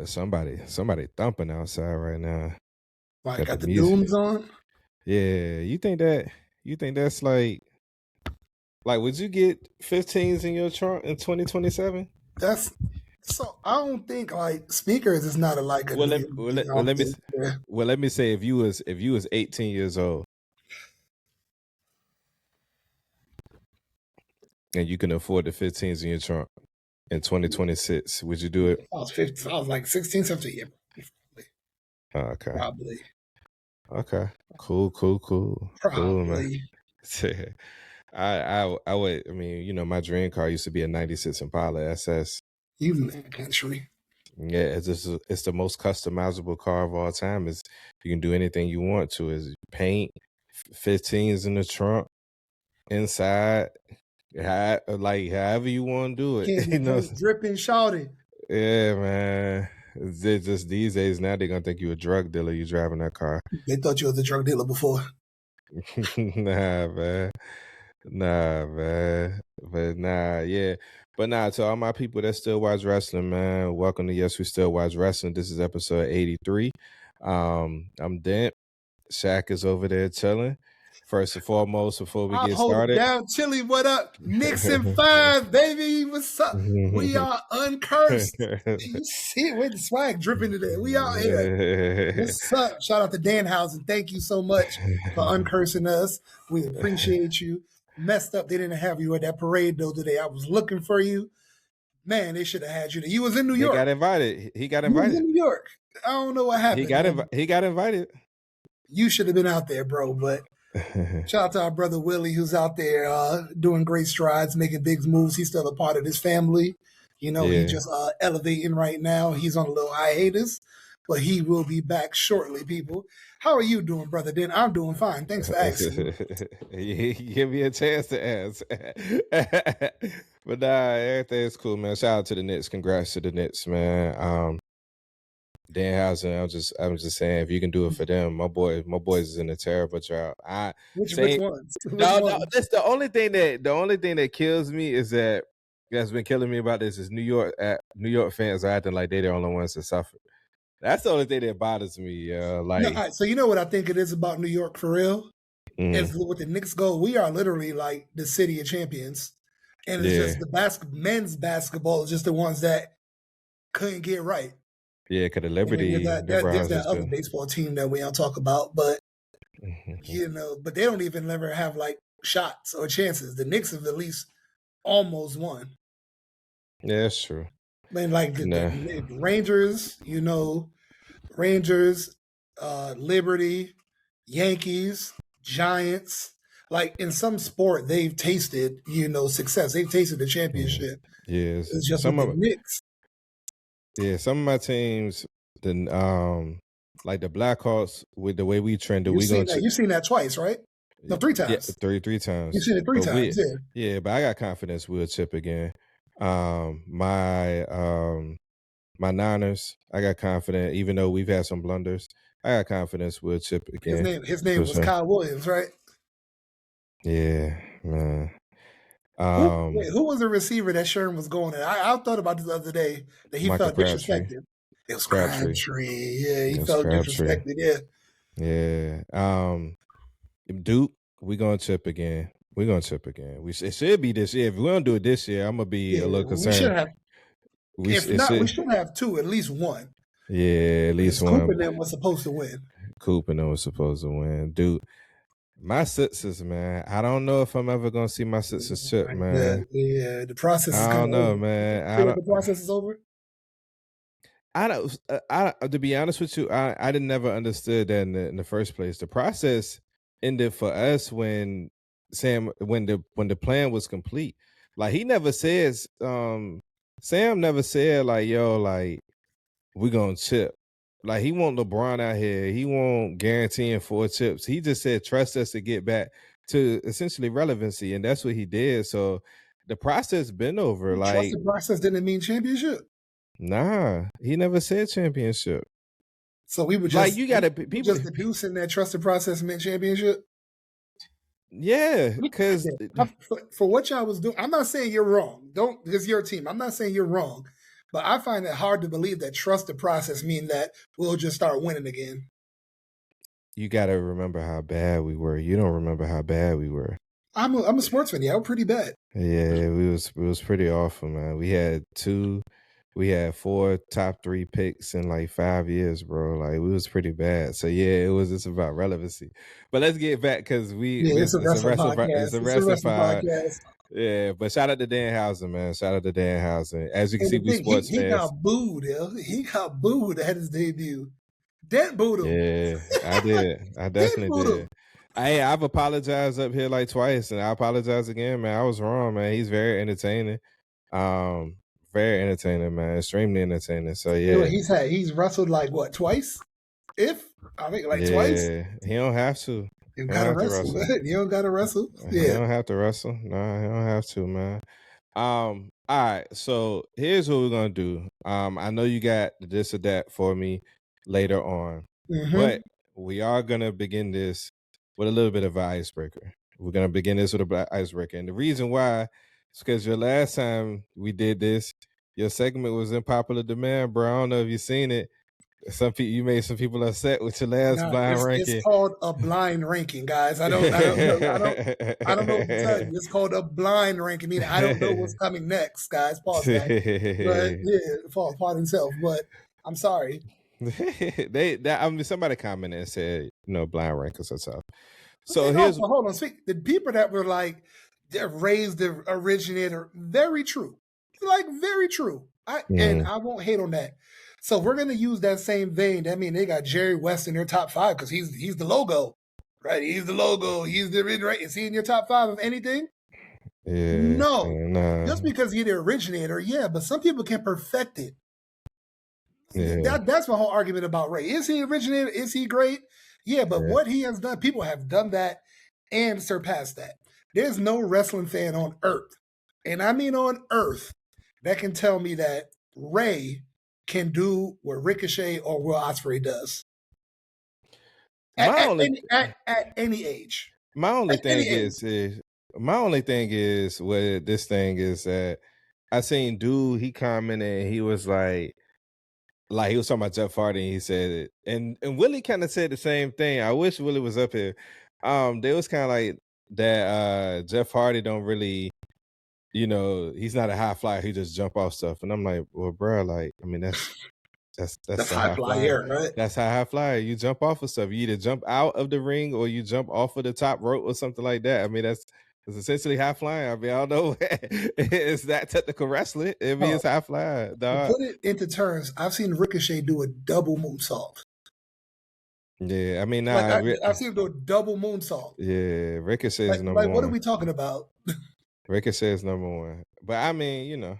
Boy, somebody thumping outside right now. Like, Got the got the music. dooms on. Yeah, you think that's like would you get 15s in your trunk in 2027? That's so. I don't think like speakers is not a like a Well, New let York well, thing. let, I well, don't let me think. Yeah. well let me say if you was 18 years old and you can afford the 15s in your trunk in 2026, would you do it? I was 50. I was like 16, 17. Yeah, Okay. probably. Okay. Cool, man. Probably. I would. I mean, my dream car used to be a '96 Impala SS. You man country. Yeah, it's the most customizable car of all time. Is you can do anything you want to. Is paint, 15s in the trunk, inside, however you want to do it. Candy paint dripping, shouting. Yeah, man. They're just these days now they're gonna think you a drug dealer. You driving that car. They thought you was a drug dealer before. Nah, man. Nah, man. But nah, yeah. But nah, to all my people that still watch wrestling, man, welcome to Yes, We Still Watch Wrestling. This is episode 83. I'm Dent. Shaq is over there chilling. First and foremost, before we I'll get hold it started. down. Chili, what up? Nixon 5, baby. What's up? We are uncursed. You see it with the swag dripping today. We out here. What's up? Shout out to Danhausen. Thank you so much for uncursing us. We appreciate you. Messed up. They didn't have you at that parade though today. I was looking for you. Man, they should have had you there. You was in New York. He got invited. You was in New York. I don't know what happened. He got invited. You should have been out there, bro. But shout out to our brother Willie, who's out there doing great strides, making big moves. He's still a part of this family. He's just elevating right now. He's on a little hiatus, but he will be back shortly, people. How are you doing, brother? Then I'm doing fine. Thanks for asking. Give me a chance to ask. But nah, everything's cool, man. Shout out to the Knicks. Congrats to the Knicks, man. Danhausen, I'm just saying, if you can do it for them, my boys is in a terrible drought. Which ones? No, that's the only thing that kills me is that's been killing me about this is New York fans are acting like they're the only ones that suffer. That's the only thing that bothers me. So you know what I think it is about New York for real? Is with the Knicks go, we are literally like the city of champions. And it's just the men's basketball is just the ones that couldn't get right. Yeah, because the Liberty. There's that other baseball team that we don't talk about, but but they don't even ever have like shots or chances. The Knicks have at least almost won. Yeah, that's true. Man, like the Rangers, Liberty, Yankees, Giants. Like in some sport, they've tasted, success. They've tasted the championship. Yes, it's just some of the Knicks. Yeah, some of my teams, like the Blackhawks, with the way we trended, you've seen that twice, right? No, 3 times. Yeah, three times. You've seen it 3 times. Yeah, but I got confidence we'll chip again. My Niners, I got confidence, even though we've had some blunders. I got confidence we'll chip again. His name was Kyle Williams, right? Yeah, man. Who was the receiver that Sherman was going at? I thought about this the other day that he felt disrespected. It was Crabtree. Yeah, he felt disrespected. Yeah. Duke, we're gonna chip again. It should be this year. If we're gonna do it this year, I'm gonna be a little concerned. We should have. We should have 2, at least 1. Yeah, at least 1. Coop and them was supposed to win. Dude, my Sixers, man. I don't know if I'm ever gonna see my Sixers chip, man. Yeah, the process is I don't know, man. The process is over. I don't. To be honest with you, I didn't never understood that in the first place. The process ended for us when the plan was complete. Like he never says. Sam never said like, yo, like we're gonna chip. Like he want LeBron out here. He won't guaranteeing 4 chips. He just said trust us to get back to essentially relevancy, and that's what he did. So the process been over. Trust the process didn't mean championship. Nah, he never said championship. So we were just like you got to people just deducing that trust the process meant championship. Yeah, because for what y'all was doing, I'm not saying you're wrong. Don't because you're a team. I'm not saying you're wrong, But I find it hard to believe that trust the process mean that we'll just start winning again. You gotta remember how bad we were. You don't remember how bad we were. I'm a sports fan. Yeah, I'm pretty bad. Yeah, we was pretty awful, man. We had 4 top 3 picks in like 5 years, bro. Like we was pretty bad. So yeah, it was just about relevancy. But let's get back because Yeah, it's a it's a wrestling wrestling it's podcast. a It's a wrestling wrestling pod. podcast. Yeah, but shout out to Danhausen, man. Shout out to Danhausen. As you can And see, the we thing, sports he fans. got booed. He got booed at his debut. Dent booed him. Yeah, I did. I Dent definitely booed did. him. I've apologized up here like twice, and I apologize again, man. I was wrong, man. He's very entertaining. Um, very entertaining, man. Extremely entertaining. So You know, yeah, he's wrestled like what, twice? If I think like twice. yeah. He don't have to. You He don't gotta have to wrestle. wrestle. You don't gotta wrestle. He Yeah. don't have to wrestle. No, he don't have to, man. All right. So here's what we're gonna do. I know you got this or that for me later on, but we are gonna begin this with a little bit of an icebreaker. We're gonna begin this with a icebreaker, and the reason why is because your last time we did this, your segment was in popular demand, bro. I don't know if you've seen it. Some people, you made some people upset with your last No, blind it's ranking. called a blind ranking, guys. I don't know what to tell you. It's called a blind ranking, meaning I don't know what's coming next, guys. Pause that. But yeah, pause himself. But I'm sorry. I mean, somebody commented and said, blind rankings are tough. So and here's also, hold on. Speak the people that were like they're raised the originator. Very true. Like very true. And I won't hate on that. So we're gonna use that same vein. I mean, they got Jerry West in their top 5 because he's the logo, right? He's the logo. He's the right. Is he in your top 5 of anything? Yeah. No. Just because he's the originator, yeah. But some people can perfect it. Yeah. That's my whole argument about Ray. Is he originator? Is he great? Yeah, but what he has done, people have done that and surpassed that. There's no wrestling fan on earth, and I mean on earth, that can tell me that Ray can do what Ricochet or Will Ospreay does at any age. My only thing is with this thing is that I seen dude, he commented and he was like he was talking about Jeff Hardy and he said it. And Willie kind of said the same thing. I wish Willie was up here. They was kind of like that Jeff Hardy don't really, he's not a high flyer. He just jump off stuff. And I'm like, well, bro, like, I mean, that's high flyer, right? That's high flyer. You jump off of stuff. You either jump out of the ring or you jump off of the top rope or something like that. I mean, it's essentially high flying. I mean, I don't know. It's that technical wrestling. I mean, it's high flying. To put it into terms, I've seen Ricochet do a double moonsault. Yeah, I mean, I've seen him do a double moonsault. Yeah, Ricochet is number one. What are we talking about? Ricochet is number one. But I mean,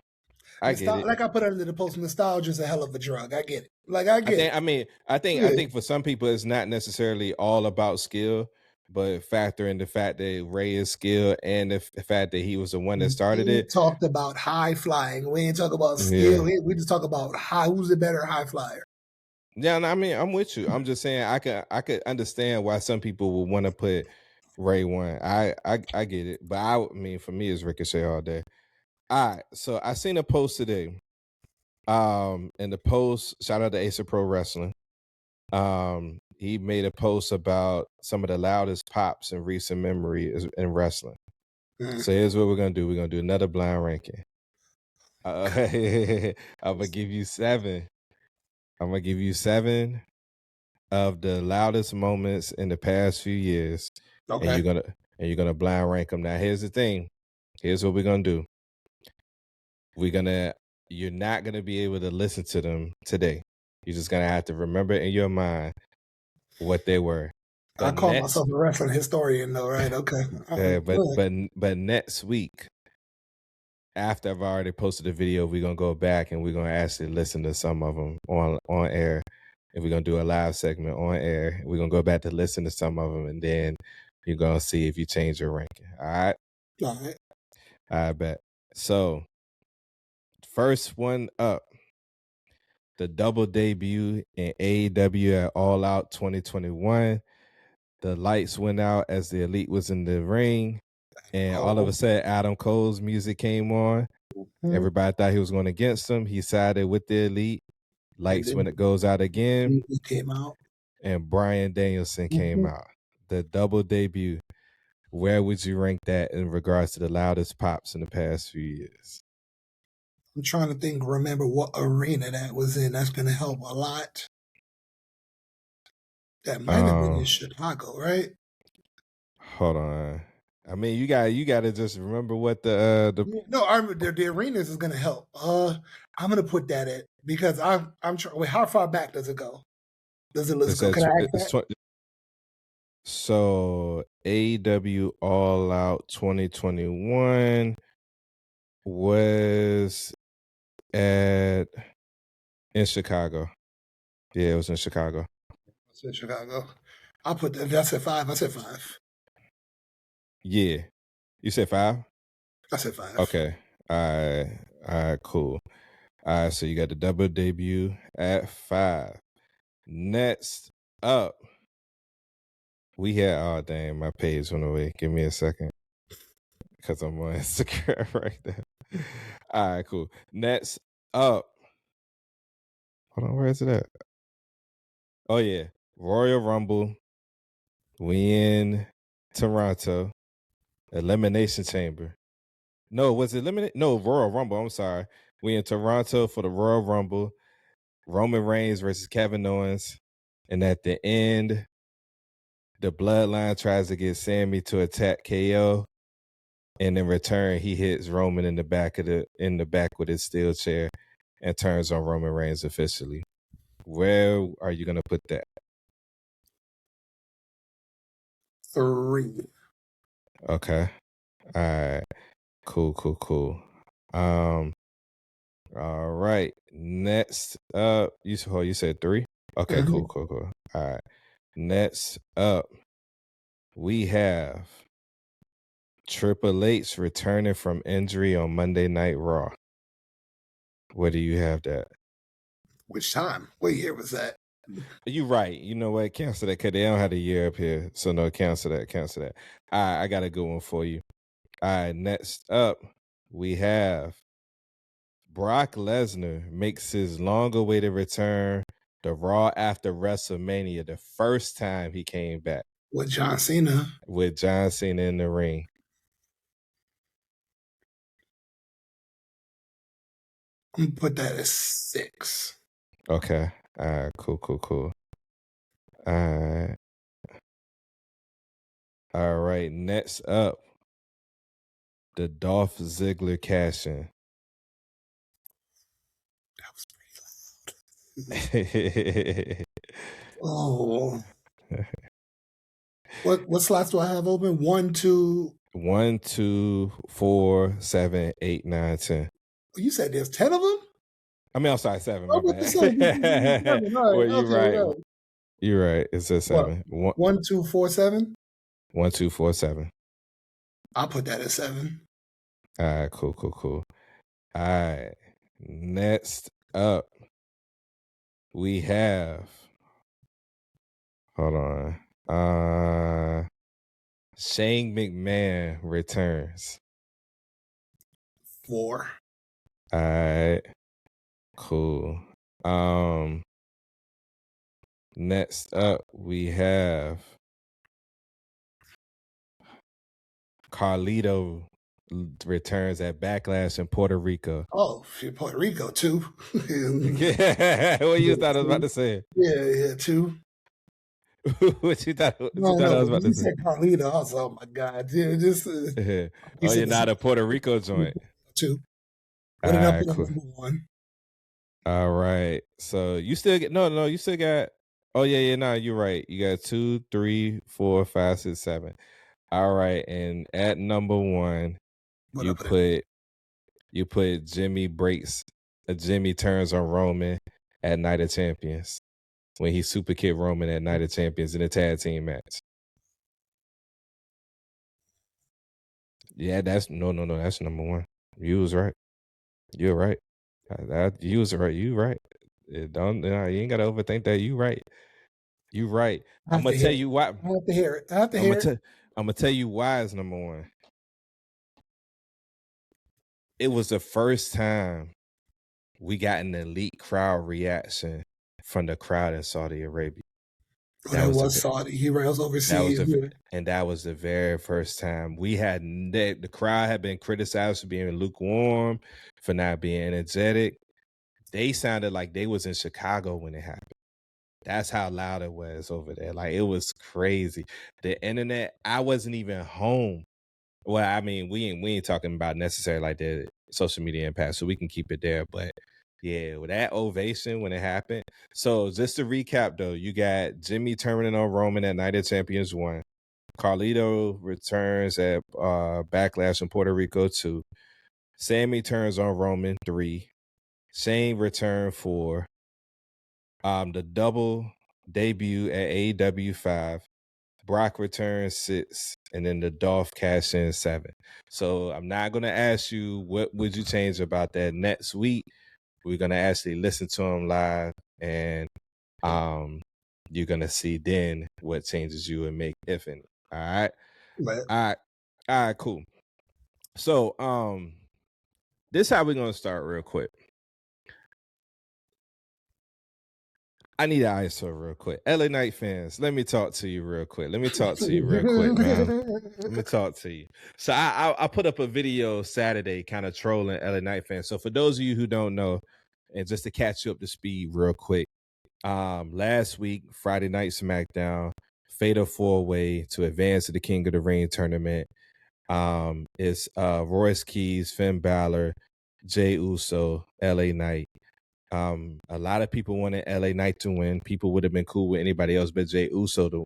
I get it. Like I put under the post, nostalgia is a hell of a drug. I get it. Like I get it. I think for some people it's not necessarily all about skill, but factor in the fact that Ray is skilled and the fact that he was the one that started it. Talked about high flying. We ain't talk about skill. Yeah. We just talk about who's the better high flyer. Yeah, I mean, I'm with you. I'm just saying I could understand why some people would want to put Ray one. I get it, but I mean, for me, it's Ricochet all day. All right, so I seen a post today. In the post, shout out to Ace of Pro Wrestling. He made a post about some of the loudest pops in recent memory in wrestling. So here's what we're gonna do. We're gonna do another blind ranking. I'm gonna give you 7. I'm gonna give you 7 of the loudest moments in the past few years. Okay. And you're gonna blind rank them. Now here's the thing. Here's what we're gonna do. You're not gonna be able to listen to them today. You're just gonna have to remember in your mind what they were. I call myself a wrestling historian, though, right? Okay. But next week, after I've already posted the video, we're gonna go back and we're gonna actually listen to some of them on air, and we're gonna do a live segment on air. We're gonna go back to listen to some of them, and then you're gonna see if you change your ranking. All right. All right. I bet. So, first one up, the double debut in AEW at All Out 2021. The lights went out as the Elite was in the ring, and all of a sudden, Adam Cole's music came on, Everybody thought he was going against him. He sided with the Elite. Lights when it goes out again. He came out. And Bryan Danielson came out. The double debut. Where would you rank that in regards to the loudest pops in the past few years? I'm trying to remember what arena that was in. That's going to help a lot. That might have been in Chicago, right? Hold on. I mean, you got to just remember what the the arenas is going to help. I'm going to put that at, because I'm trying. Wait, how far back does it go? Does it let's go? Can I ask that? So AEW All Out 2021 was in Chicago. Yeah, it was in Chicago. It's in Chicago. I'll put that. I said 5. I said 5. Yeah. You said 5? I said 5. Okay. All right, cool. All right, so you got the double debut at 5. Next up, we had, oh dang, my page went away. Give me a second, because I'm on Instagram right now. All right, cool. Next up, hold on, where is it at? Oh yeah, Royal Rumble. We in Toronto. Elimination Chamber. No, was it eliminated? No, Royal Rumble. I'm sorry. We in Toronto for the Royal Rumble. Roman Reigns versus Kevin Owens. And at the end, the Bloodline tries to get Sammy to attack KO. And in return, he hits Roman in the back with his steel chair and turns on Roman Reigns officially. Where are you gonna put that? 3. Okay. All right. Cool. All right. Next up, you said 3? Okay, cool. All right. Next up, we have Triple H returning from injury on Monday Night Raw. Where do you have that? Which time? What year was that? You right. You know what? Cancel that, because they don't have the year up here. So no, cancel that. All right, I got a good one for you. All right, next up, we have Brock Lesnar makes his long-awaited return to Raw after WrestleMania, the first time he came back. With John Cena. With John Cena in the ring. I'm going to put that as 6. Okay. All right, cool. All right. All right, next up, the Dolph Ziggler cash-in. That was pretty loud. Oh. What slots do I have open? 1, 2. 1, 2, 4, 7, 8, 9, 10. You said there's 10 of them? I mean, I'm sorry, 7. My bad. Well, you're right. It says 7. 1, 2, 4, 7? 1, 2, 4, 7. I'll put that at 7. All right, cool. All right. Next up, we have, hold on. Shane McMahon returns. 4. All right. Cool. Next up, we have Carlito returns at Backlash in Puerto Rico. Oh, Puerto Rico too. Yeah, what you thought I was about to say? Yeah, 2. What you thought I was about to say? You said Carlito. I was, oh my God, dude, oh, you're not a Puerto Rico joint. 2. What did I put on number 1? All right, so you still get you still got. Oh yeah, no, you're right. You got 2, 3, 4, 5, 6, 7. All right, and at number 1, you put Jimmy turns on Roman at Night of Champions when he super kicked Roman at Night of Champions in a tag team match. Yeah, that's that's number 1. You was right. You're right. You was right. You right. You ain't gotta overthink that. You right. You right. I'm gonna tell you why. I have to hear it. I'm gonna tell you why is number 1. it was the first time we got an elite crowd reaction from the crowd in Saudi Arabia. Oh, That that was was the Saudi. He was that was overseas. the Yeah. and that was the very first time we had the crowd had been criticized for being lukewarm, for not being energetic. They sounded like they was in Chicago when it happened. That's how loud it was over there. Like, it was crazy. The internet, I wasn't even home. Well, I mean, we ain't talking about necessarily like the social media impact, so we can keep it there. But yeah, with that ovation when it happened. So just to recap though, you got Jimmy turning on Roman at Night of Champions 1. Carlito returns at Backlash in Puerto Rico 2. Sammy turns on Roman 3. Shane returned 4. The double debut at AEW 5. Brock returns 6, and then the Dolph cash in 7. So I'm not gonna ask you what would you change about that next week. We're gonna actually listen to him live, and you're gonna see then what changes you would make, if any. All right, But all right, all right, cool. So this is how we're gonna start real quick. I need an ISO real quick. L.A Knight fans, let me talk to you real quick. Let me talk to you real quick, man. Let me talk to you. So I put up a video Saturday kind of trolling L.A Knight fans. So for those of you who don't know, and just to catch you up to speed real quick, last week, Friday Night SmackDown, Fatal 4-Way to advance to the King of the Ring tournament. It's Royce Keys, Finn Balor, Jey Uso, L.A Knight. A lot of people wanted L.A Knight to win. People would have been cool with anybody else but Jey Uso to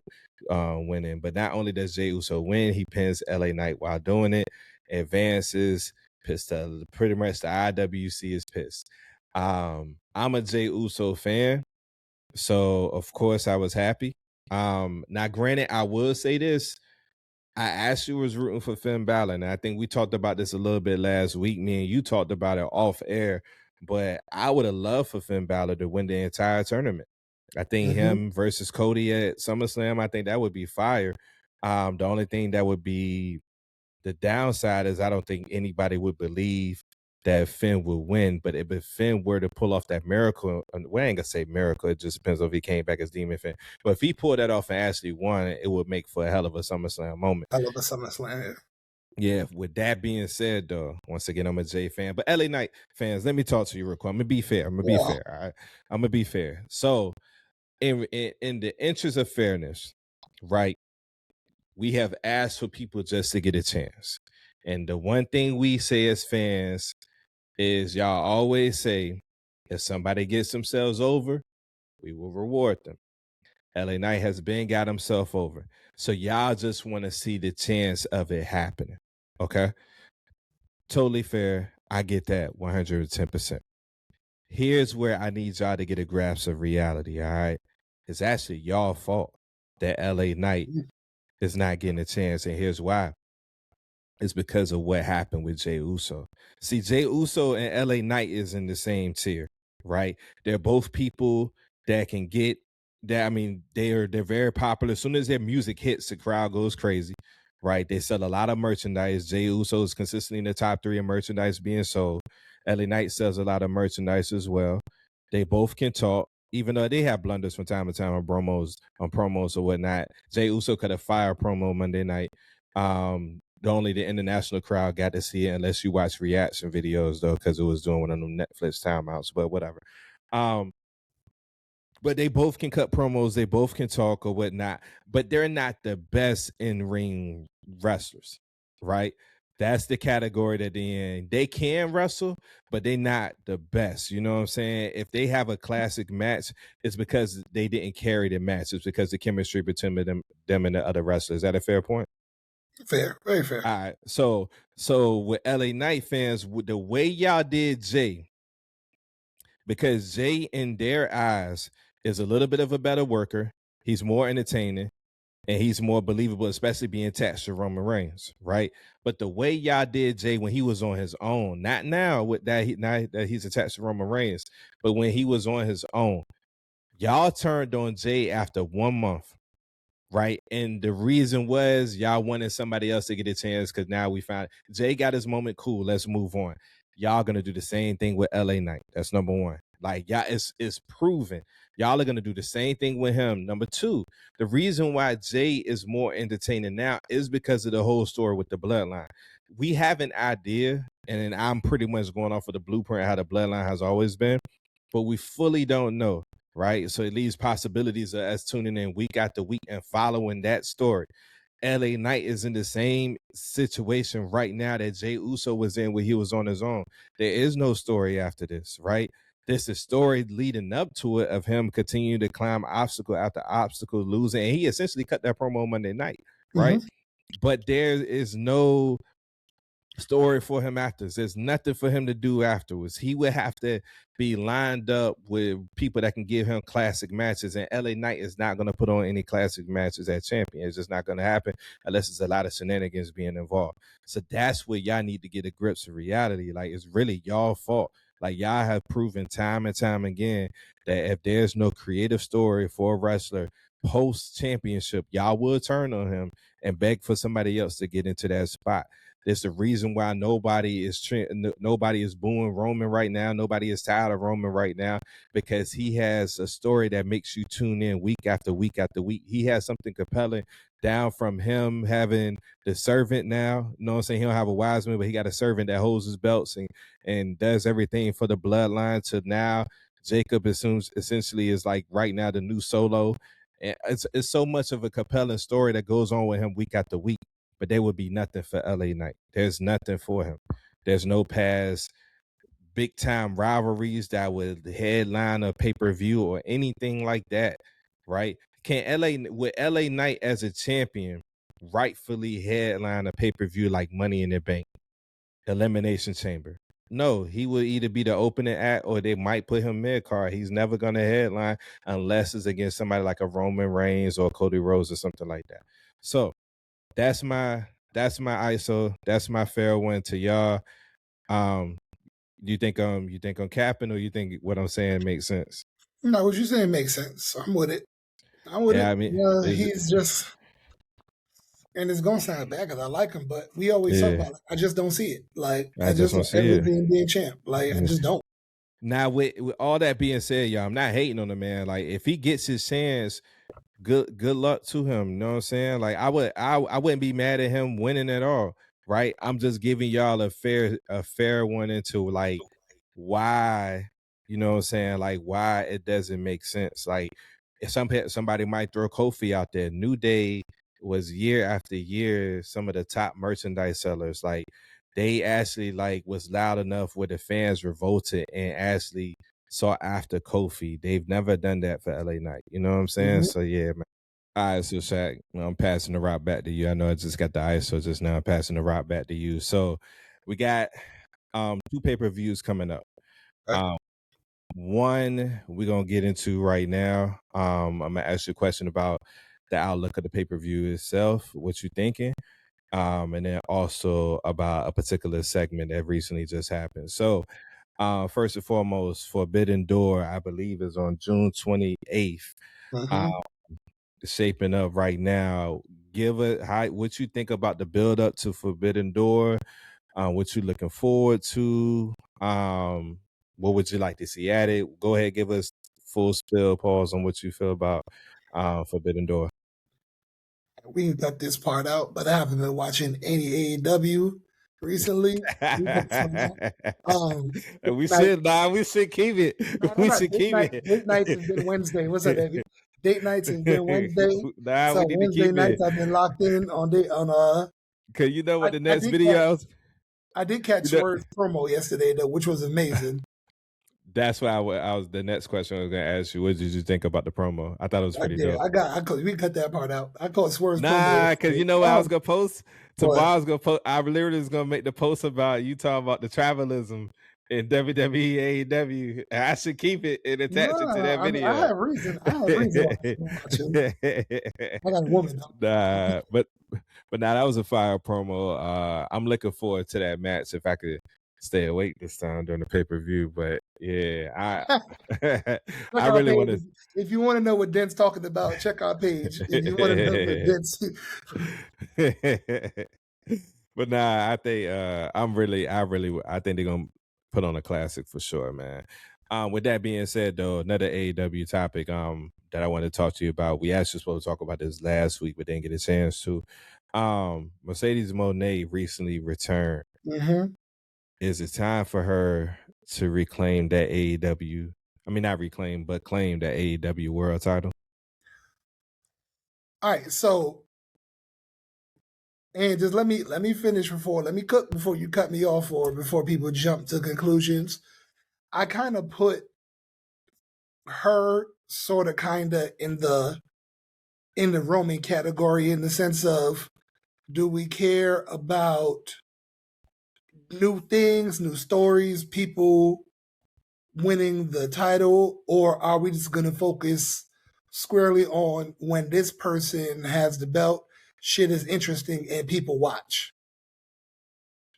winning. But not only does Jey Uso win, he pins L.A Knight while doing it, advances, pissed. Pretty much the IWC is pissed. I'm a Jey Uso fan, so of course I was happy. Now, granted, I will say this. I actually was rooting for Finn Balor, and I think we talked about this a little bit last week. Me and you talked about it off air, but I would have loved for Finn Balor to win the entire tournament. I think him versus Cody at SummerSlam, I think that would be fire. The only thing that would be the downside is I don't think anybody would believe that Finn would win. But if Finn were to pull off that miracle, well, I ain't gonna say miracle, it just depends on if he came back as Demon Finn. But if he pulled that off and actually won, it would make for a hell of a SummerSlam moment. I love the SummerSlam. Yeah, with that being said, though, once again, I'm a Jay fan. But LA Knight fans, let me talk to you real quick. I'm gonna be fair. All right? I'm gonna be fair. So, in the interest of fairness, right? We have asked for people just to get a chance. And the one thing we say as fans is y'all always say, if somebody gets themselves over, we will reward them. LA Knight has got himself over. So y'all just want to see the chance of it happening. Okay? Totally fair. I get that 110%. Here's where I need y'all to get a grasp of reality, all right? It's actually y'all fault that LA Knight is not getting a chance, and here's why. It's because of what happened with Jey Uso. See, Jey Uso and LA Knight is in the same tier, right? They're both people that can get that. I mean, they're very popular. As soon as their music hits, the crowd goes crazy, right? They sell a lot of merchandise. Jey Uso is consistently in the top 3 of merchandise being sold. LA Knight sells a lot of merchandise as well. They both can talk, even though they have blunders from time to time on promos or whatnot. Jey Uso cut a fire promo Monday night. Only the international crowd got to see it unless you watch reaction videos, though, because it was doing one of them Netflix timeouts, but whatever. But they both can cut promos, they both can talk or whatnot, but they're not the best in-ring wrestlers, right? That's the category that they're in. They can wrestle, but they're not the best. You know what I'm saying? If they have a classic match, it's because they didn't carry the match. It's because the chemistry between them and the other wrestlers. Is that a fair point? Fair, very fair. All right. So with LA Knight fans, with the way y'all did Jey, because Jey in their eyes is a little bit of a better worker. He's more entertaining and he's more believable, especially being attached to Roman Reigns, right? But the way y'all did Jey when he was on his own, not now with that now that he's attached to Roman Reigns, but when he was on his own, y'all turned on Jey after 1 month. Right. And the reason was y'all wanted somebody else to get a chance because now we found Jey got his moment. Cool. Let's move on. y'all gonna do the same thing with L.A. Knight. That's number one. Like y'all, it's proven. Y'all are gonna do the same thing with him. Number two, the reason why Jay is more entertaining now is because of the whole story with the bloodline. We have an idea, and I'm pretty much going off of the blueprint how the bloodline has always been, but we fully don't know, right? So it leaves possibilities of us tuning in week after week and following that story. L.A. Knight is in the same situation right now that Jey Uso was in when he was on his own. There is no story after this, right? This is story leading up to it of him continuing to climb obstacle after obstacle, losing. And he essentially cut that promo Monday night, right? But there is no story for him after. There's nothing for him to do afterwards. He would have to be lined up with people that can give him classic matches, and L.A. Knight is not going to put on any classic matches at champion. It's just not going to happen unless there's a lot of shenanigans being involved. So that's where y'all need to get a grips of reality. Like, it's really y'all fault. Like, y'all have proven time and time again that if there's no creative story for a wrestler post championship, y'all will turn on him and beg for somebody else to get into that spot. There's the reason why nobody is booing Roman right now. Nobody is tired of Roman right now because he has a story that makes you tune in week after week after week. He has something compelling down from him having the servant now. You know what I'm saying? He don't have a wise man, but he got a servant that holds his belts and does everything for the bloodline to now. Jacob assumes essentially is like right now the new Solo. And it's so much of a compelling story that goes on with him week after week. But there would be nothing for L.A. Knight. There's nothing for him. There's no past big time rivalries that would headline a pay-per-view or anything like that, right? Can L.A. Knight as a champion rightfully headline a pay-per-view like Money in the Bank, Elimination Chamber? No, he will either be the opening act or they might put him mid-card. He's never going to headline unless it's against somebody like a Roman Reigns or Cody Rhodes or something like that. So that's my ISO. That's my fair one to y'all. You think I'm capping, or you think what I'm saying makes sense? No, what you're saying makes sense. I'm with it. Yeah, I mean, he's just, and it's gonna sound bad because I like him, but we always talk about it. I just don't see it. Like I just don't see it. Being champ. Like I just don't. Now with all that being said, y'all, I'm not hating on the man. Like if he gets his chance, good luck to him. You know what I'm saying? Like I wouldn't be mad at him winning at all, right? I'm just giving y'all a fair one into like why, you know what I'm saying? Like why it doesn't make sense. Like if somebody might throw Kofi out there. New Day was year after year some of the top merchandise sellers. Like they actually like was loud enough where the fans revolted and actually sought after Kofi. They've never done that for L.A. Knight. You know what I'm saying? So yeah, man. All right, so Shaq, I'm passing the rock back to you. I know I just got the ISO just now. I'm passing the rock back to you. So we got 2 pay-per-views coming up. One we're gonna get into right now. I'm gonna ask you a question about the outlook of the pay-per-view itself, what you thinking, and then also about a particular segment that recently just happened. So first and foremost, Forbidden Door, I believe, is on June 28th. Shaping up right now. Give it what you think about the build up to Forbidden Door. What you looking forward to? What would you like to see added? Go ahead, give us full spill pause on what you feel about Forbidden Door. We can cut this part out, but I haven't been watching any AEW recently. We should keep it. We should keep it. Date nights have been Wednesday. What's up, baby? Date nights have been Wednesday. So we need Wednesday to keep nights it. I've been locked in on Cause you know what the next video I did catch Swerve's promo yesterday though, which was amazing. That's why I was the next question I was gonna ask you. What did you think about the promo? I thought it was pretty dope. We can cut that part out. I caught Swerve's promo. Nah, because you know what I was gonna post? Tomorrow I was gonna post. I literally was gonna make the post about you talking about the travelism in WWE, AEW. I should keep it and attach it to that video. I have reason. I got a woman. Nah, but nah, that was a fire promo. I'm looking forward to that match if I could stay awake this time during the pay-per-view. But yeah, I really want to. If you want to know what Dent's talking about, check our page. If you want to know what Dent's. But nah, I think I think they're gonna put on a classic for sure, man. With that being said, though, another AEW topic that I want to talk to you about. We actually supposed to talk about this last week, but didn't get a chance to. Mercedes Moné recently returned. Mm-hmm. Is it time for her to reclaim that AEW? I mean, not reclaim, but claim that AEW world title. All right, so and just let me finish let me cook before you cut me off or before people jump to conclusions. I kind of put her sort of kind of in the Roman category in the sense of, do we care about new things, new stories, people winning the title, or are we just going to focus squarely on when this person has the belt, shit is interesting and people watch?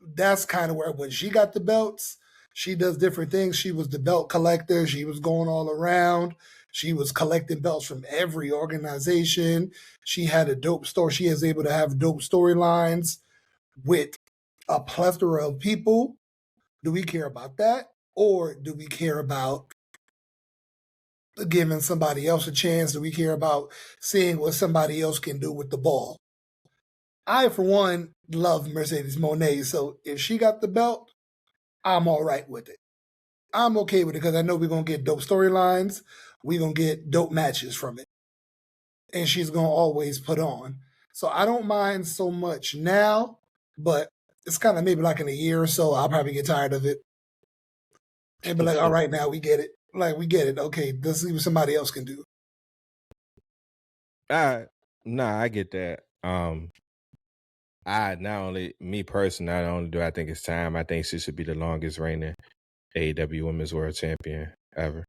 That's kind of where when she got the belts, she does different things. She was the belt collector. She was going all around. She was collecting belts from every organization. She had a dope story. She is able to have dope storylines with a plethora of people. Do we care about that? Or do we care about giving somebody else a chance? Do we care about seeing what somebody else can do with the ball? I, for one, love Mercedes Moné. So if she got the belt, I'm all right with it. I'm okay with it because I know we're going to get dope storylines. We're going to get dope matches from it. And she's going to always put on. So I don't mind so much now, but it's kind of maybe like in a year or so, I'll probably get tired of it. And be like, all right, now we get it. Like, we get it. Okay, let's see what somebody else can do. Nah, I get that. I not only me personally, not only do I think it's time, I think she should be the longest reigning AEW Women's World Champion ever.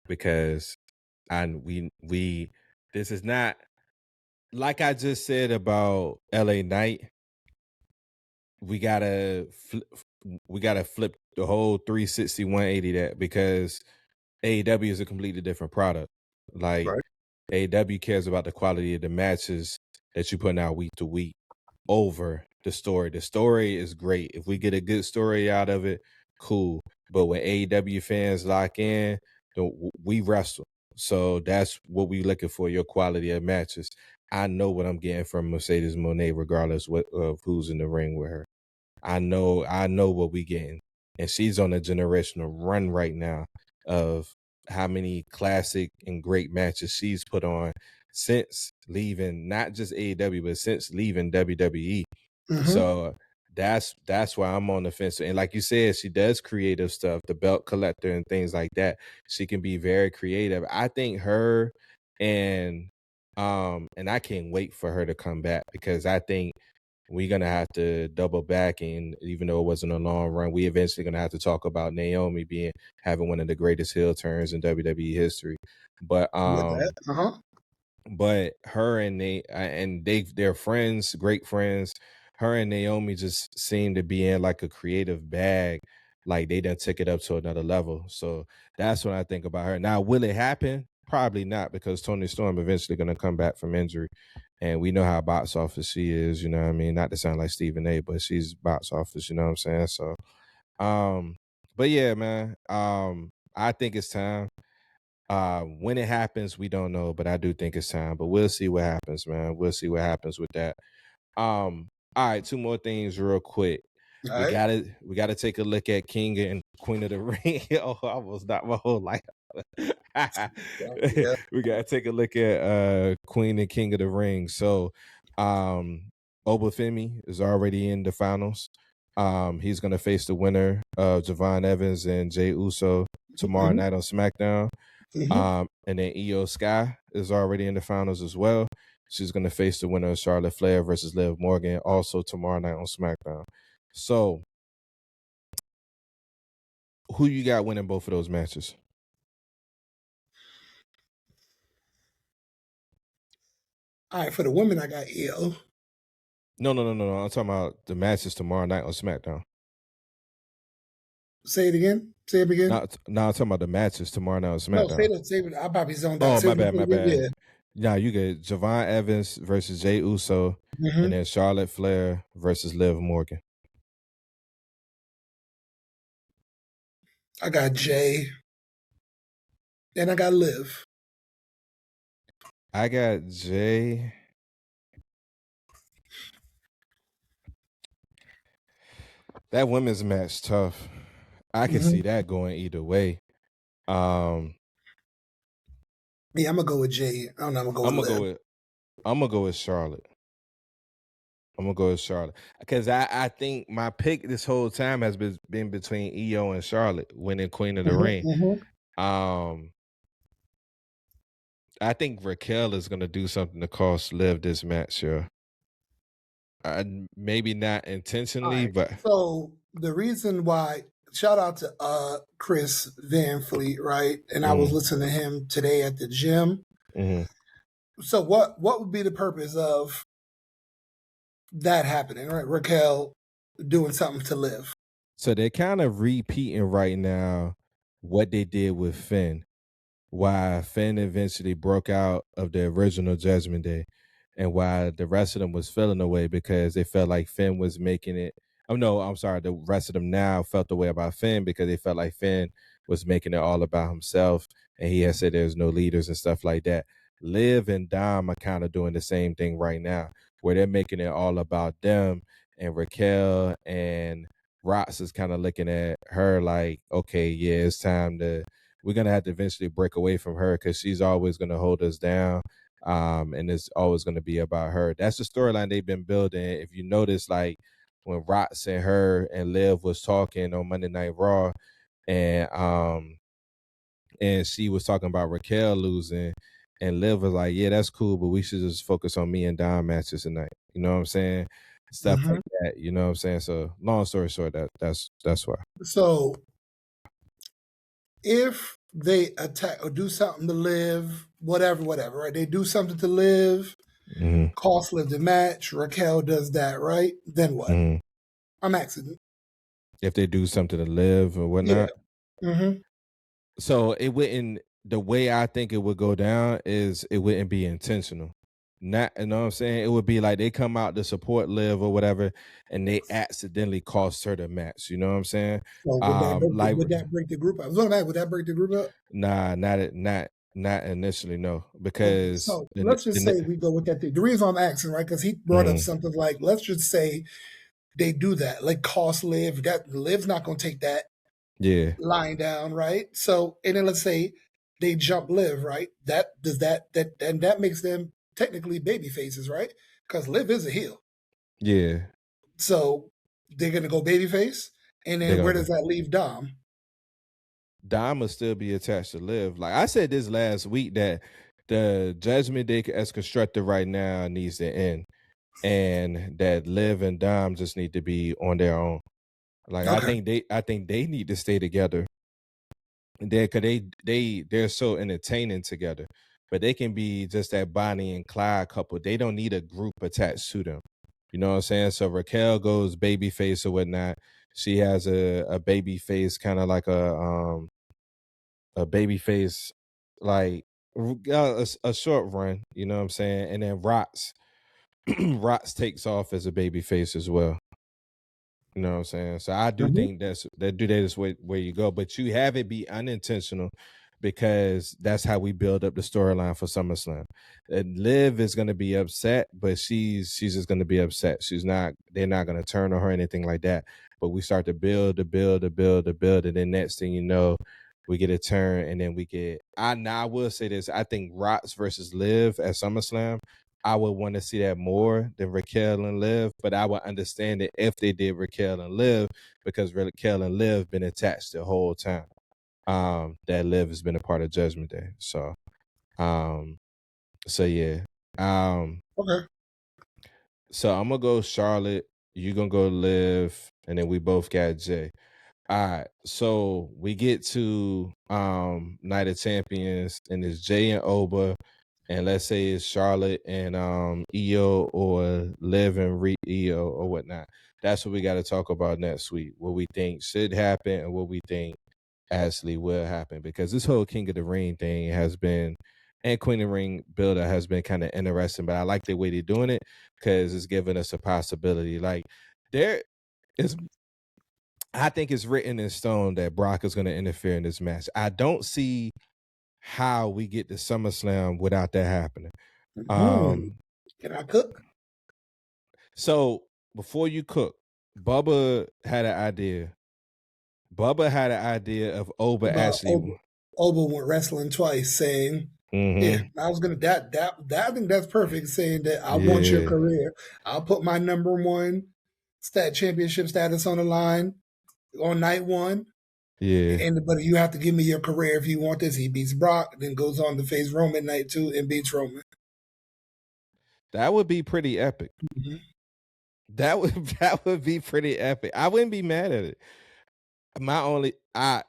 Because we this is not like I just said about L.A. Knight. We gotta flip the whole 360, 180 that, because AEW is a completely different product. Like, Right. AEW cares about the quality of the matches that you put out week to week over the story. The story is great. If we get a good story out of it, cool. But when AEW fans lock in, we wrestle. So that's what we looking for, your quality of matches. I know what I'm getting from Mercedes Moné, regardless of who's in the ring with her. I know what we getting. And she's on a generational run right now of how many classic and great matches she's put on since leaving not just AEW, but since leaving WWE. Mm-hmm. So that's why I'm on the fence. And like you said, she does creative stuff, the belt collector and things like that. She can be very creative. I think her and I can't wait for her to come back, because I think we're gonna have to double back, and even though it wasn't a long run, we eventually gonna have to talk about Naomi having one of the greatest heel turns in WWE history. But but her and they're friends, great friends. Her and Naomi just seem to be in like a creative bag, like they done took it up to another level. So that's what I think about her. Now, will it happen? Probably not, because Toni Storm eventually going to come back from injury, and we know how box office she is. You know what I mean? Not to sound like Stephen A, but she's box office. You know what I'm saying? So, but yeah, man. I think it's time. When it happens, we don't know, but I do think it's time. But we'll see what happens, man. We'll see what happens with that. All right, two more things real quick. All We right. gotta take a look at King and Queen of the Ring. Oh, I almost knocked my whole life. Yeah. We gotta take a look at Queen and King of the Ring. So Obafemi is already in the finals. He's gonna face the winner of Javon Evans and Jay Uso tomorrow Mhm. night on SmackDown. Mhm. And then Io Sky is already in the finals as well. She's going to face the winner of Charlotte Flair versus Liv Morgan, also tomorrow night on SmackDown. So, who you got winning both of those matches? All right, for the women, I got Io. No. I'm talking about the matches tomorrow night on SmackDown. Say it again. Say it again. No, I'm talking about the matches tomorrow night on No, SmackDown. say it. I probably zoned out. Oh, Say my it bad. again. Yeah. Nah, you get Javon Evans versus Jay Uso, Mm-hmm. and then Charlotte Flair versus Liv Morgan. I got Jay, and I got Liv. I got Jay. That women's match tough. I can Mm-hmm. see that going either way. Um, Yeah, I'm gonna go with Jay. I don't know. I'm gonna go with I'm gonna go Liv. with I'm gonna go with Charlotte. I'm gonna go with Charlotte because I think my pick this whole time has been between Io and Charlotte winning Queen of the Ring. Mm-hmm. Um, I think Raquel is gonna do something to cost Liv this match, yeah. Maybe not All intentionally, right. but So the reason why, shout out to Chris Van Fleet, right? And I was mm, listening to him today at the gym. mm. So what would be the purpose of that happening, right? Raquel doing something to Liv. So they're kind of repeating right now what they did with Finn. Why Finn eventually broke out of the original Judgment Day, and why the rest of them was feeling away because they felt like Finn was making it. Oh no, I'm sorry. The rest of them now felt the way about Finn because they felt like Finn was making it all about himself, and he had said there's no leaders and stuff like that. Liv and Dom are kind of doing the same thing right now, where they're making it all about them, and Raquel and Rox is kind of looking at her like, okay, yeah, it's time to we're gonna have to eventually break away from her because she's always gonna hold us down. And it's always gonna be about her. That's the storyline they've been building. If you notice, like when Rox and her and Liv was talking on Monday Night Raw, and she was talking about Raquel losing, and Liv was like, "Yeah, that's cool, but we should just focus on me and Dom matches tonight." You know what I'm saying? Stuff Mm-hmm. like that. You know what I'm saying? So, long story short, that's why. So if they attack or do something to Liv, whatever, right? They do something to Liv, Mm-hmm. cost Liv the match. Raquel does that, right? Then what? Mm-hmm. I'm asking. If they do something to Liv or Yeah. whatnot. Mm-hmm. So it wouldn't the way I think it would go down is it wouldn't be intentional. Not you know what I'm saying? It would be like they come out to support Liv or whatever and they accidentally cost her the match. You know what I'm saying? So Like would that break the group up? I was wondering, would that break the group up? nah, not initially, no. Okay, Because so let's just say we go with that thing. The reason I'm asking, right, because he brought up mm, something like, let's just say they do that, like cost Liv. That Liv's not going to take that yeah, lying down, right? So, and then let's say they jump Liv, right? That does that and that makes them technically baby faces, right? Because Liv is a heel, yeah. so they're going to go baby face, and They're then gonna where go. does that leave Dom? Dom will still be attached to Liv. Like I said this last week that the Judgment Day as constructed right now needs to end. And that Liv and Dom just need to be on their own. Like Okay. I think they need to stay together. Cause they're so entertaining together. But they can be just that Bonnie and Clyde couple. They don't need a group attached to them. You know what I'm saying? So Raquel goes babyface or whatnot. She has a baby face, kind of like a baby face, like a short run. You know what I'm saying? And then Rots Rots takes off as a baby face as well. You know what I'm saying? So I do Mhm. think that is where you go, but you have it be unintentional because that's how we build up the storyline for SummerSlam. And Liv is gonna be upset, but she's just gonna be upset. They're not gonna turn on her or anything like that. But we start to build, and then next thing you know, we get a turn, and then we get. I will say this: I think Rots versus Liv at SummerSlam I would want to see that more than Raquel and Liv, but I would understand it if they did Raquel and Liv because Raquel and Liv been attached the whole time. That Liv has been a part of Judgment Day. Um, so yeah. Um, Okay. so I'm gonna go Charlotte. You gonna go Liv, and then we both got Jay. All right, so we get to Night of Champions, and it's Jay and Oba, and let's say it's Charlotte and Io or Liv and Io or whatnot. That's what we got to talk about next week. What we think should happen and what we think actually will happen, because this whole King of the Ring thing has been, and Queen of the Ring builder has been kind of interesting. But I like the way they're doing it because it's giving us a possibility. Like there is I think it's written in stone that Brock is going to interfere in this match. I don't see how we get to SummerSlam without that happening. Can I cook? So before you cook, Bubba had an idea. Bubba had an idea of Oba About actually. Oba went wrestling twice, saying, "Yeah, I was gonna that. I think that's perfect. Saying that I want your career. I'll put my number one championship status on the line on night one. Yeah. But you have to give me your career if you want this." He beats Brock, then goes on to face Roman night 2 and beats Roman. That would be pretty epic. Mm-hmm. That would be pretty epic. I wouldn't be mad at it.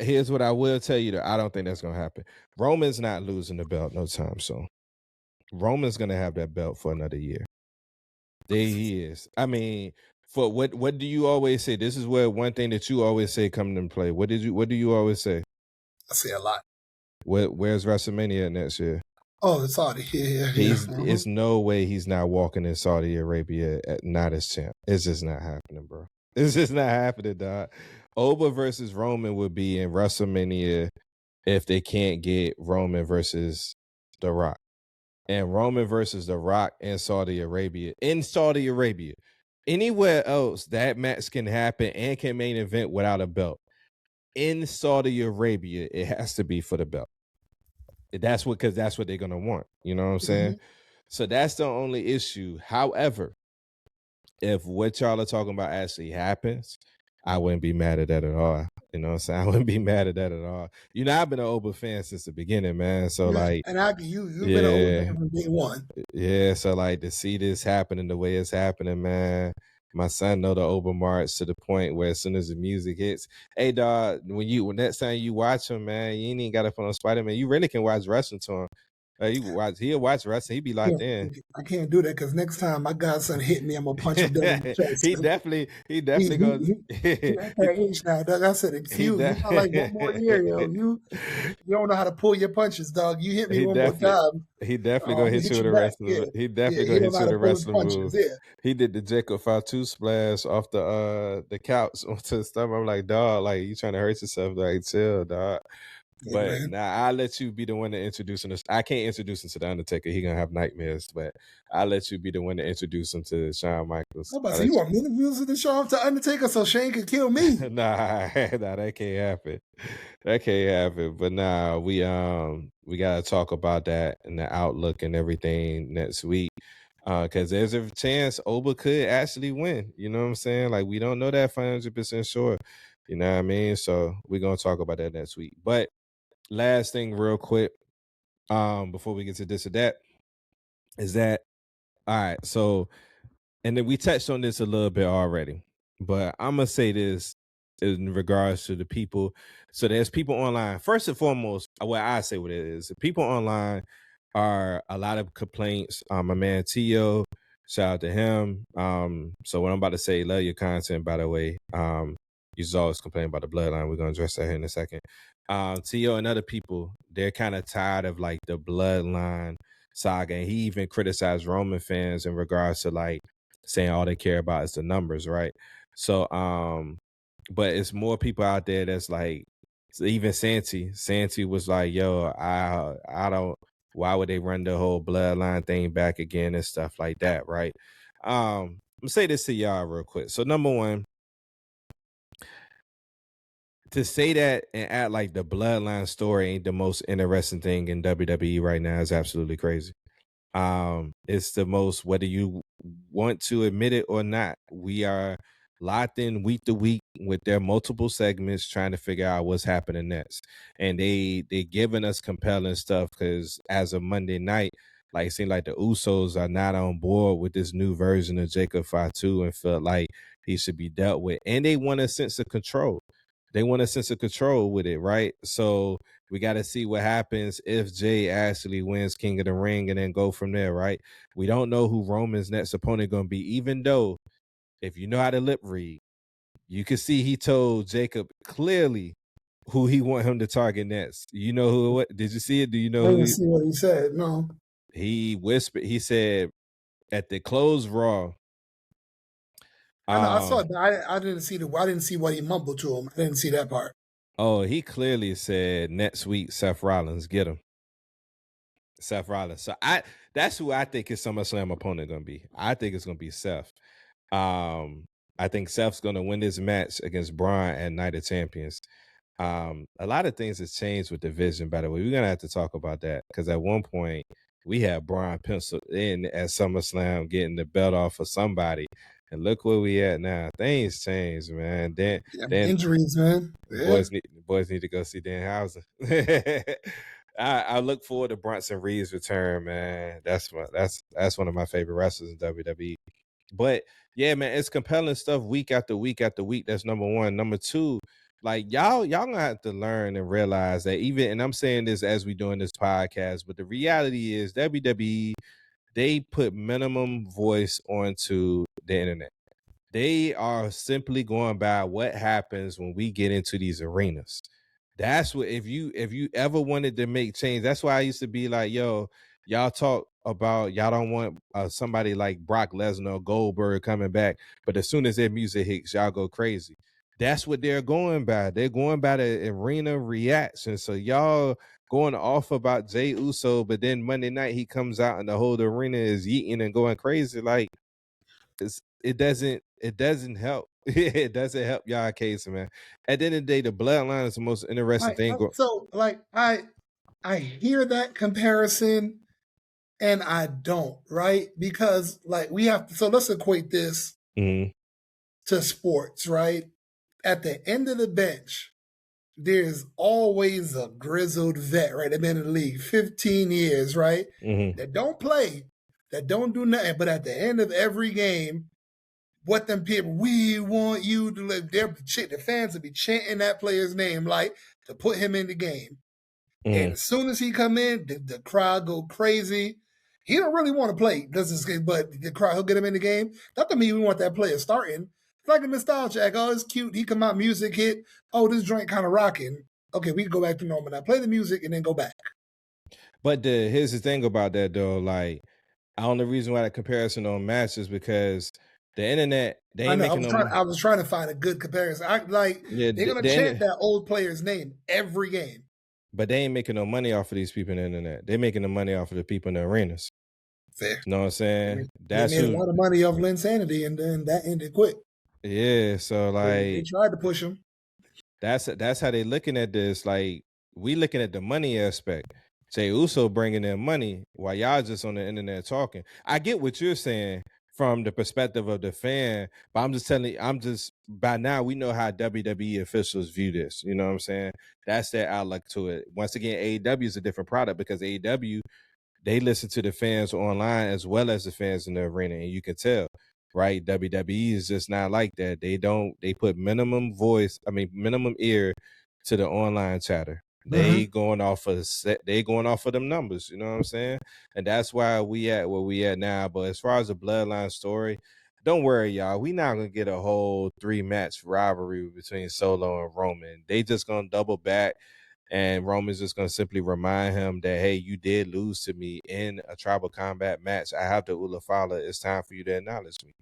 Here's what I will tell you, that I don't think that's gonna happen. Roman's not losing the belt no time soon. Roman's gonna have that belt for another year. There he is. I mean, for what do you always say? This is where one thing that you always say coming into play. What do you always say? I say a lot. Where's WrestleMania next year? Oh, it's Saudi. Yeah. It's no way he's not walking in Saudi Arabia not as champ. It's just not happening, bro. It's just not happening, dog. Oba versus Roman would be in WrestleMania if they can't get Roman versus The Rock. And Roman versus The Rock in Saudi Arabia. In Saudi Arabia. Anywhere else, that match can happen and can main event without a belt. In Saudi Arabia, it has to be for the belt. Because that's what they're gonna want. You know what I'm saying? So that's the only issue. However, if what y'all are talking about actually happens, I wouldn't be mad at that at all. You know what I'm saying? I wouldn't be mad at that at all. You know, I've been an Oba fan since the beginning, man. So like, and you've been an Oba fan from day one. Yeah, so like to see this happening the way it's happening, man. My son know the Oba March to the point where as soon as the music hits, hey dog, when next time you watch him, man, you ain't even gotta put on Spider-Man. You really can watch wrestling to him. He'll watch wrestling. He be locked in. I can't do that because next time my godson hit me, I'm gonna punch him dead in the chest. he definitely goes. Doug, I said, you got like one more year, yo. You don't know how to pull your punches, dog. You hit me one more time. He definitely gonna hit you with a wrestling. He definitely gonna hit you with a wrestling move. Yeah. He did the Jacob Fatu splash off the couch onto the stomach. I'm like, dog, like you trying to hurt yourself? Like, chill, dog. But now I'll let you be the one to introduce him. I can't introduce him to the Undertaker. He gonna have nightmares. But I'll let you be the one to introduce him to Shawn Michaels. You want me to introduce the show to Undertaker so Shane could kill me? Nah, that can't happen. That can't happen. But nah, we gotta talk about that and the outlook and everything next week. Because there's a chance Oba could actually win. You know what I'm saying? Like we don't know that 500% sure. You know what I mean? So we're gonna talk about that next week. But last thing real quick, before we get to this or that, is that all right, so and then we touched on this a little bit already, but I'm gonna say this in regards to the people. So there's people online. First and foremost, what I say what it is, the people online are a lot of complaints. My man Tio, shout out to him. So what I'm about to say, love your content, by the way. He's always complaining about the bloodline. We're gonna address that here in a second. Tio and other people, they're kind of tired of like the bloodline saga. And he even criticized Roman fans in regards to like saying all they care about is the numbers, right? So but it's more people out there that's like, so even Santi was like, yo, I don't, why would they run the whole bloodline thing back again and stuff like that, right? I'm gonna say this to y'all real quick. So number one, to say that and act like the bloodline story ain't the most interesting thing in WWE right now is absolutely crazy. It's the most, whether you want to admit it or not, we are locked in week to week with their multiple segments trying to figure out what's happening next. And they giving us compelling stuff because as of Monday night, like it seemed like the Usos are not on board with this new version of Jacob Fatu and felt like he should be dealt with. And they want a sense of control. They want a sense of control with it, right? So we got to see what happens if Jay actually wins King of the Ring and then go from there, right? We don't know who Roman's next opponent going to be, even though if you know how to lip read, you can see he told Jacob clearly who he want him to target next. You know who? What did you see it? Do you know? I didn't see what he said. No. He whispered. He said at the close Raw, I know. I saw Um, it, but I didn't see I didn't see what he mumbled to him. I didn't see that part. oh, he clearly said next week Seth Rollins get him. Seth Rollins. So that's who I think his SummerSlam opponent gonna be. I think it's gonna be Seth. I think Seth's gonna win this match against Braun at Night of Champions. A lot of things has changed with the division, by the way. We're gonna have to talk about that because at one point we had Braun penciled in at SummerSlam getting the belt off of somebody. And look where we at now. Things changed, man. Yeah, Then injuries, man. Yeah. boys need to go see Dan Houser. I look forward to Bronson Reed's return, man. That's one of my favorite wrestlers in WWE. But yeah, man, it's compelling stuff week after week after week. That's number one. Number two, like y'all gonna have to learn and realize that even, and I'm saying this as we doing this podcast, but the reality is WWE, they put minimum voice onto the internet. They are simply going by what happens when we get into these arenas. That's what, if you ever wanted to make change, that's why I used to be like, yo, y'all talk about y'all don't want somebody like Brock Lesnar or Goldberg coming back, but as soon as their music hits, y'all go crazy. That's what they're going by. They're going by the arena reaction. So y'all going off about Jey Uso, but then Monday night he comes out and the whole arena is yeeting and going crazy. Like it doesn't help. It doesn't help y'all case, man. At the end of the day, the bloodline is the most interesting thing. I hear that comparison and I don't, right? Because like we have to, so let's equate this Mhm. to sports, right? At the end of the bench, there's always a grizzled vet, right? They've been in the league 15 years, right? Mhm. That don't play, that don't do nothing. But at the end of every game, what them people, we want you to live. The fans will be chanting that player's name, like to put him in the game. And Mhm. as soon as he come in, the crowd go crazy. He don't really want to play, but the crowd, he'll get him in the game. That doesn't mean we want that player starting. It's like a nostalgia act. Oh, it's cute. He come out, music hit. Oh, this joint kind of rocking. Okay, we can go back to normal now. Play the music and then go back. But here's the thing about that though, like the only reason why that comparison don't match is because the internet, they I ain't know. making no money. I was trying to find a good comparison. Yeah, They're gonna chant that old player's name every game. but they ain't making no money off of these people on the internet. They're making the money off of the people in the arenas. Fair. You know what I'm saying? They That's made a who. lot of money off Linsanity, and then that ended quick. Yeah. So They like, tried to push him. that's how they looking at this. Like we looking at the money aspect. Jey Uso bringing in money while y'all just on the internet talking. I get what you're saying from the perspective of the fan, but I'm just telling you, by now we know how WWE officials view this. You know what I'm saying? That's their outlook to it. Once again, AEW is a different product because AEW, they listen to the fans online as well as the fans in the arena, and you can tell, right? WWE is just not like that. They put minimum ear to the online chatter. They going off of them numbers, you know what I'm saying? And that's why we at where we at now. But as far as the bloodline story, don't worry, y'all. We not gonna get a whole 3-match rivalry between Solo and Roman. They just gonna double back, and Roman's just gonna simply remind him that, hey, you did lose to me in a tribal combat match. I have the Ulafala. It's time for you to acknowledge me.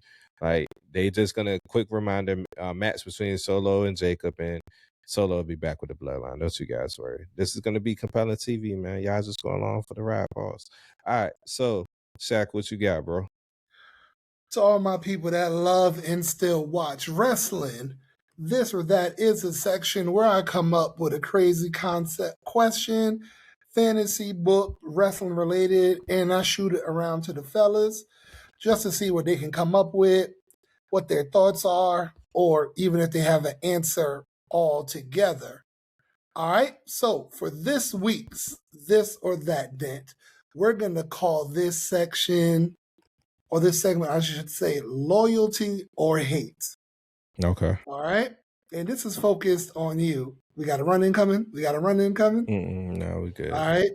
Like they just gonna quick reminder match between Solo and Jacob, and Solo will be back with the bloodline. Don't you guys worry. This is gonna be compelling TV, man. Y'all just go along for the ride. Pause. All right, so Shaq, what you got, bro? To all my people that love and still watch wrestling, this or that is a section where I come up with a crazy concept question, fantasy book, wrestling related, and I shoot it around to the fellas just to see what they can come up with, what their thoughts are, or even if they have an answer altogether. All right, so for this week's This or That Dent, we're going to call this section, or this segment, I should say, Loyalty or Hate. Okay. All right, and this is focused on you. We got a run in coming. No, we good. All right,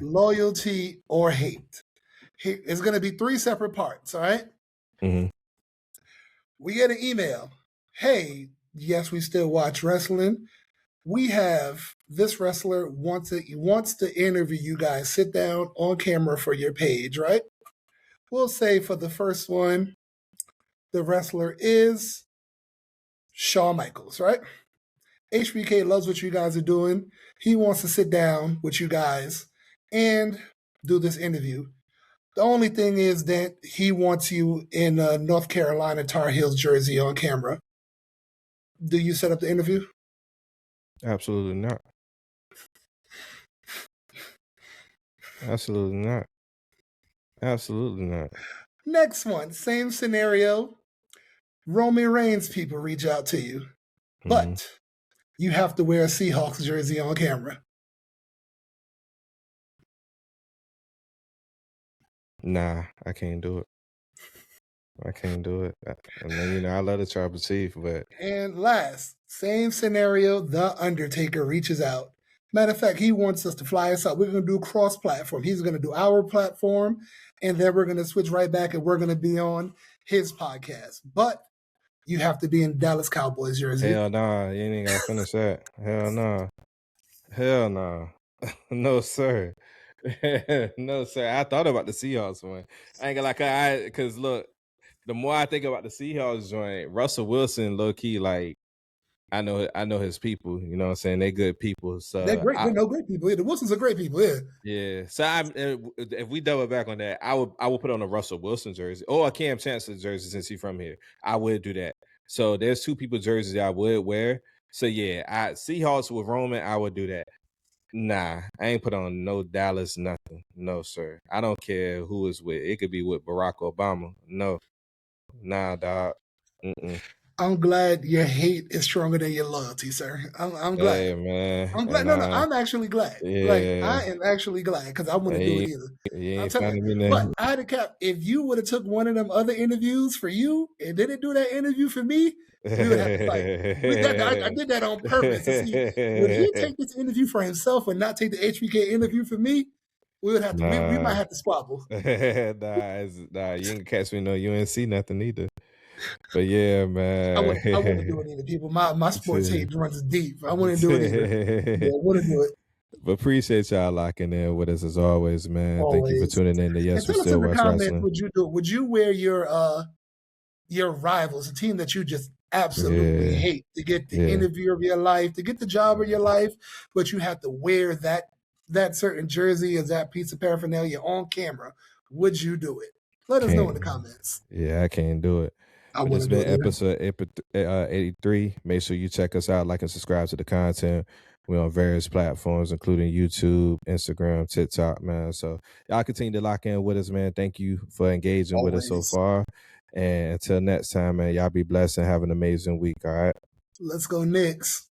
loyalty or hate. It's going to be 3 separate parts. All right. Mhm. We get an email. Hey, yes, we still watch wrestling. We have this wrestler wants to interview you guys. Sit down on camera for your page, right? We'll say for the first one, The wrestler is Shawn Michaels, right? HBK loves what you guys are doing. He wants to sit down with you guys and do this interview. The only thing is that he wants you in a North Carolina Tar Heels jersey on camera. Do you set up the interview? Absolutely not. Absolutely not. Absolutely not. Next one, same scenario. Roman Reigns people reach out to you, but you have to wear a Seahawks jersey on camera. Nah, I can't do it. I can't do it. I mean, I love the tribal chief, but. And last, same scenario, The Undertaker reaches out. Matter of fact, he wants us to fly us out. We're going to do cross-platform. He's going to do our platform, and then we're going to switch right back, and we're going to be on his podcast. But you have to be in Dallas Cowboys jersey. Hell nah, you ain't got to finish that. Hell nah. Hell nah. No, sir. No, sir. I thought about the Seahawks one. I ain't gonna lie, because look, the more I think about the Seahawks joint, Russell Wilson, low key, like I know his people. You know what I'm saying? They're good people. So they're great. They're great people. Yeah, the Wilsons are great people. Yeah. Yeah. So if we double back on that, I would put on a Russell Wilson jersey or a Cam Chancellor jersey since he's from here. I would do that. So there's two people jerseys I would wear. So yeah, Seahawks with Roman, I would do that. Nah, I ain't put on no Dallas nothing. No, sir. I don't care who it's with. It could be with Barack Obama. No. Nah, dog. Mm-mm. I'm glad your hate is stronger than your loyalty, sir. I'm glad. Hey, man. I'm glad. No, I'm actually glad. Yeah. Like, I am actually glad because I wouldn't do it either. You ain't finding me. But I had to cap. If you would have took one of them other interviews for you and didn't do that interview for me, we would have to fight. I did that on purpose. To see, would he take this interview for himself and not take the HBK interview for me? We would have to. We might have to squabble. Nah, you ain't catch me no UNC nothing either. But yeah, man. I wouldn't do it either. People, my sports hate runs deep. I wouldn't do it either. Yeah, I wouldn't do it. But appreciate y'all locking in with us as always, man. Always. Thank you for tuning in to Yes We Still Watch Wrestling. Would you wear your rivals, a team that you just absolutely hate, to get the interview of your life, to get the job of your life, but you have to wear that certain jersey as that piece of paraphernalia on camera? Would you do it? Let us know in the comments. Yeah, I can't do it. But it's been episode 83. Make sure you check us out, like and subscribe to the content. We're on various platforms, including YouTube, Instagram, TikTok, man. So y'all continue to lock in with us, man. Thank you for engaging with us so far. And until next time, man, y'all be blessed and have an amazing week, all right? Let's go Knicks.